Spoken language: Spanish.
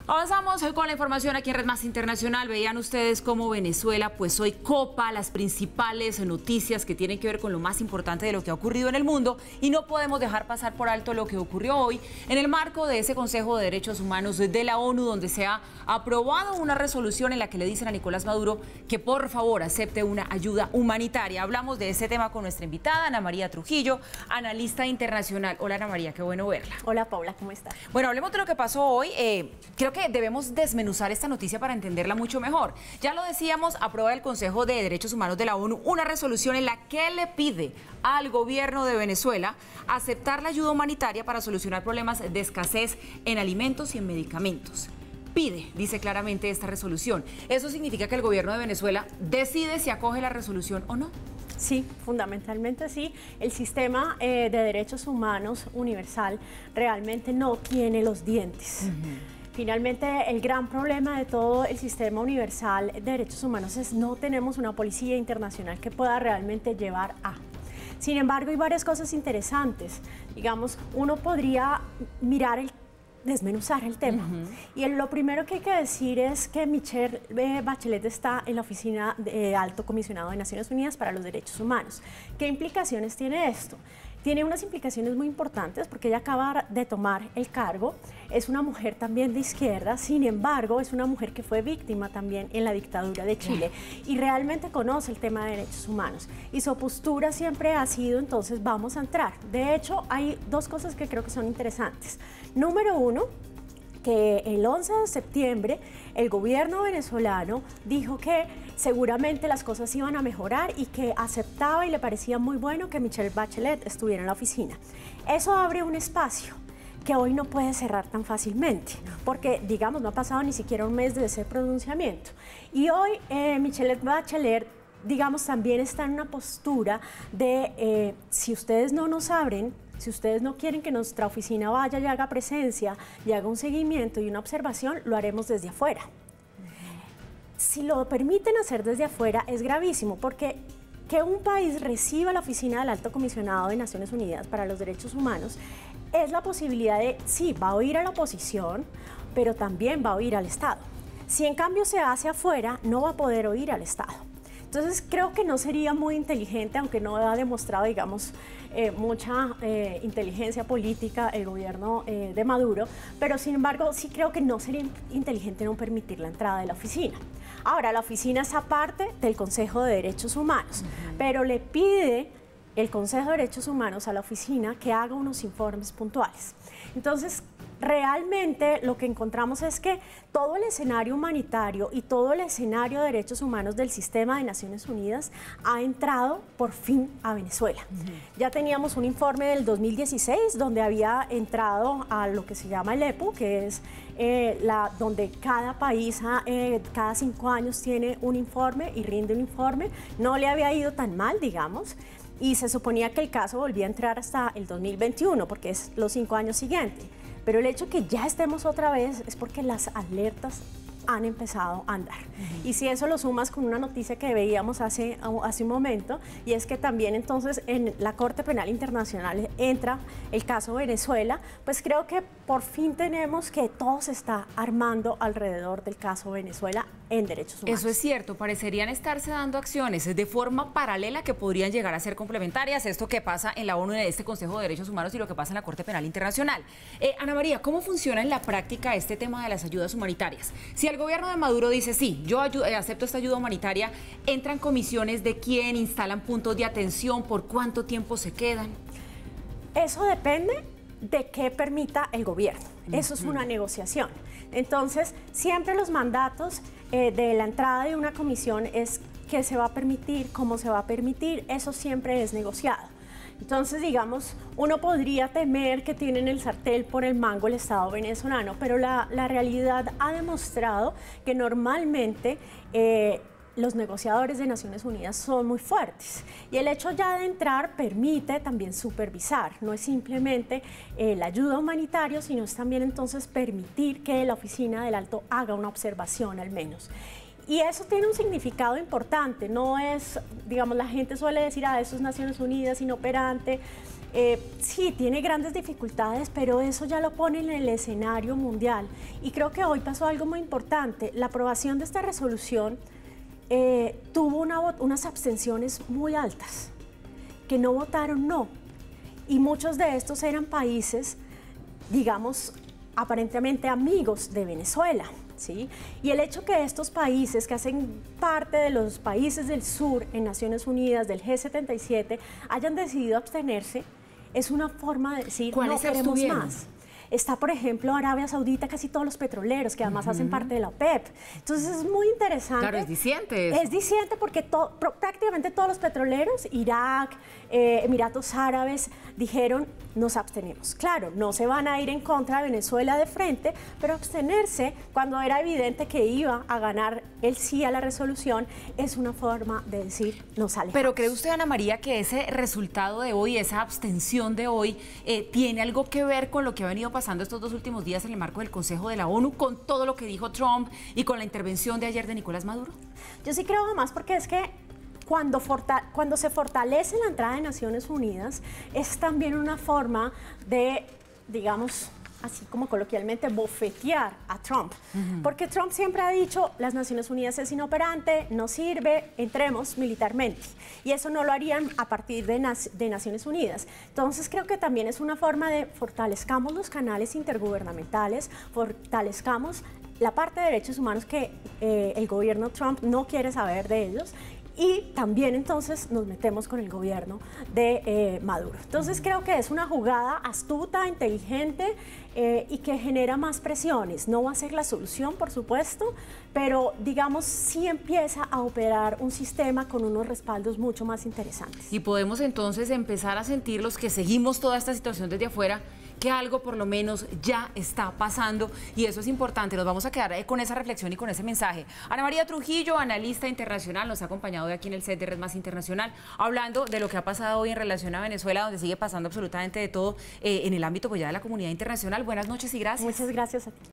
Avanzamos con la información aquí en Red Más Internacional. Veían ustedes cómo Venezuela pues hoy copa las principales noticias que tienen que ver con lo más importante de lo que ha ocurrido en el mundo, y no podemos dejar pasar por alto lo que ocurrió hoy en el marco de ese Consejo de Derechos Humanos de la ONU, donde se ha aprobado una resolución en la que le dicen a Nicolás Maduro que por favor acepte una ayuda humanitaria. Hablamos de ese tema con nuestra invitada Ana María Trujillo, analista internacional. Hola Ana María, qué bueno verla. Hola Paula, ¿cómo estás? Bueno, hablemos de lo que pasó hoy. Creo que debemos desmenuzar esta noticia para entenderla mucho mejor. Ya lo decíamos, aprueba el Consejo de Derechos Humanos de la ONU una resolución en la que le pide al gobierno de Venezuela aceptar la ayuda humanitaria para solucionar problemas de escasez en alimentos y en medicamentos. Pide, dice claramente esta resolución. ¿Eso significa que el gobierno de Venezuela decide si acoge la resolución o no? Sí, fundamentalmente sí. El sistema de derechos humanos universal realmente no tiene los dientes. Finalmente, el gran problema de todo el sistema universal de derechos humanos es no tenemos una policía internacional que pueda realmente llevar a. Sin embargo, hay varias cosas interesantes. Digamos, uno podría desmenuzar el tema. Y lo primero que hay que decir es que Michelle Bachelet está en la oficina de Alto Comisionado de Naciones Unidas para los Derechos Humanos. ¿Qué implicaciones tiene esto? Tiene unas implicaciones muy importantes porque ella acaba de tomar el cargo, es una mujer también de izquierda, sin embargo es una mujer que fue víctima también en la dictadura de Chile y realmente conoce el tema de derechos humanos y su postura siempre ha sido entonces vamos a entrar. De hecho hay dos cosas que creo que son interesantes. Número uno, que el 11 de septiembre el gobierno venezolano dijo que seguramente las cosas iban a mejorar y que aceptaba y le parecía muy bueno que Michelle Bachelet estuviera en la oficina. Eso abre un espacio que hoy no puede cerrar tan fácilmente, porque digamos no ha pasado ni siquiera un mes de ese pronunciamiento. Y hoy Michelle Bachelet digamos también está en una postura de si ustedes no nos abren, si ustedes no quieren que nuestra oficina vaya y haga presencia y haga un seguimiento y una observación, lo haremos desde afuera. Si lo permiten hacer desde afuera es gravísimo, porque que un país reciba la oficina del Alto Comisionado de Naciones Unidas para los Derechos Humanos es la posibilidad de, sí, va a oír a la oposición, pero también va a oír al Estado. Si en cambio se hace afuera, no va a poder oír al Estado. Entonces creo que no sería muy inteligente, aunque no ha demostrado, digamos, mucha inteligencia política el gobierno de Maduro, pero sin embargo sí creo que no sería inteligente no permitir la entrada de la oficina. Ahora, la oficina es aparte del Consejo de Derechos Humanos, pero le pide el Consejo de Derechos Humanos a la oficina que haga unos informes puntuales. Entonces, realmente lo que encontramos es que todo el escenario humanitario y todo el escenario de derechos humanos del sistema de Naciones Unidas ha entrado por fin a Venezuela. Ya teníamos un informe del 2016 donde había entrado a lo que se llama el EPU, que es donde cada país cada 5 años tiene un informe y rinde un informe. No le había ido tan mal, digamos, y se suponía que el caso volvía a entrar hasta el 2021 porque es los 5 años siguientes. Pero el hecho que ya estemos otra vez es porque las alertas han empezado a andar. Y si eso lo sumas con una noticia que veíamos hace un momento, y es que también entonces en la Corte Penal Internacional entra el caso Venezuela, pues creo que por fin tenemos que todo se está armando alrededor del caso Venezuela en derechos humanos. Eso es cierto, parecerían estarse dando acciones de forma paralela que podrían llegar a ser complementarias, esto que pasa en la ONU, en este Consejo de Derechos Humanos y lo que pasa en la Corte Penal Internacional. Ana María, ¿cómo funciona en la práctica este tema de las ayudas humanitarias? Si el gobierno de Maduro dice, sí, yo acepto esta ayuda humanitaria, ¿entran comisiones de quién? ¿Instalan puntos de atención? ¿Por cuánto tiempo se quedan? Eso depende de qué permita el gobierno. Eso es una negociación. Entonces, siempre los mandatos de la entrada de una comisión es qué se va a permitir, cómo se va a permitir, eso siempre es negociado. Entonces, digamos, uno podría temer que tienen el sartén por el mango el Estado venezolano, pero la realidad ha demostrado que normalmente los negociadores de Naciones Unidas son muy fuertes y el hecho ya de entrar permite también supervisar, no es simplemente la ayuda humanitaria, sino es también entonces permitir que la oficina del Alto haga una observación al menos. Y eso tiene un significado importante, no es, digamos, la gente suele decir, eso es Naciones Unidas inoperante. sí, tiene grandes dificultades, pero eso ya lo pone en el escenario mundial. Y creo que hoy pasó algo muy importante. La aprobación de esta resolución tuvo unas abstenciones muy altas, que no votaron no. Y muchos de estos eran países, digamos, aparentemente amigos de Venezuela, ¿sí? Y el hecho que estos países, que hacen parte de los países del sur en Naciones Unidas, del G77, hayan decidido abstenerse, es una forma de decir, no queremos más. Está, por ejemplo, Arabia Saudita, casi todos los petroleros, que además hacen parte de la OPEP. Entonces es muy interesante. Claro, es diciente eso. Es diciente porque prácticamente todos los petroleros, Irak, Emiratos Árabes, dijeron, nos abstenemos. Claro, no se van a ir en contra de Venezuela de frente, pero abstenerse cuando era evidente que iba a ganar el sí a la resolución es una forma de decir, nos alejamos. Pero ¿cree usted, Ana María, que ese resultado de hoy, esa abstención de hoy, tiene algo que ver con lo que ha venido pasando estos 2 últimos días en el marco del Consejo de la ONU, con todo lo que dijo Trump y con la intervención de ayer de Nicolás Maduro? Yo sí creo más porque es que cuando se fortalece la entrada de Naciones Unidas, es también una forma de, digamos, así como coloquialmente, bofetear a Trump. Porque Trump siempre ha dicho, las Naciones Unidas es inoperante, no sirve, entremos militarmente. Y eso no lo harían a partir de Naciones Unidas. Entonces creo que también es una forma de fortalezcamos los canales intergubernamentales, fortalezcamos la parte de derechos humanos que el gobierno Trump no quiere saber de ellos. Y también entonces nos metemos con el gobierno de Maduro. Entonces creo que es una jugada astuta, inteligente y que genera más presiones. No va a ser la solución, por supuesto, pero digamos sí empieza a operar un sistema con unos respaldos mucho más interesantes. Y podemos entonces empezar a sentir los que seguimos toda esta situación desde afuera, que algo por lo menos ya está pasando y eso es importante. Nos vamos a quedar con esa reflexión y con ese mensaje. Ana María Trujillo, analista internacional, nos ha acompañado de aquí en el set de Red Más Internacional, hablando de lo que ha pasado hoy en relación a Venezuela, donde sigue pasando absolutamente de todo en el ámbito pues ya de la comunidad internacional. Buenas noches y gracias. Muchas gracias a ti.